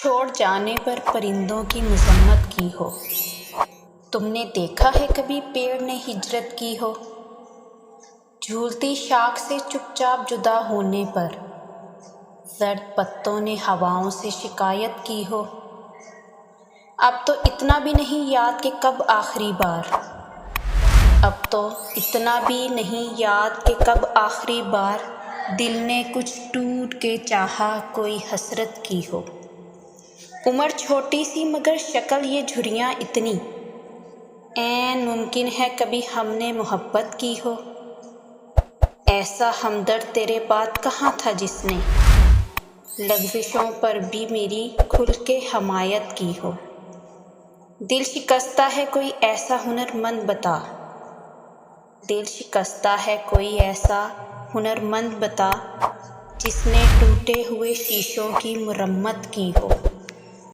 چھوڑ جانے پر پرندوں کی مذمت کی ہو۔ تم نے دیکھا ہے کبھی پیڑ نے ہجرت کی ہو؟ جھولتی شاخ سے چپ چاپ جدا ہونے پر زرد پتوں نے ہواؤں سے شکایت کی ہو۔ اب تو اتنا بھی نہیں یاد کہ کب آخری بار دل نے کچھ ٹوٹ کے چاہا کوئی حسرت کی ہو۔ عمر چھوٹی سی مگر شکل یہ جھریاں اتنی، عین ممکن ہے کبھی ہم نے محبت کی ہو۔ ایسا ہمدرد تیرے بعد کہاں تھا جس نے لغزشوں پر بھی میری کھل کے حمایت کی ہو۔ دل شکستہ ہے کوئی ایسا ہنرمند بتا جس نے ٹوٹے ہوئے شیشوں کی مرمت کی ہو۔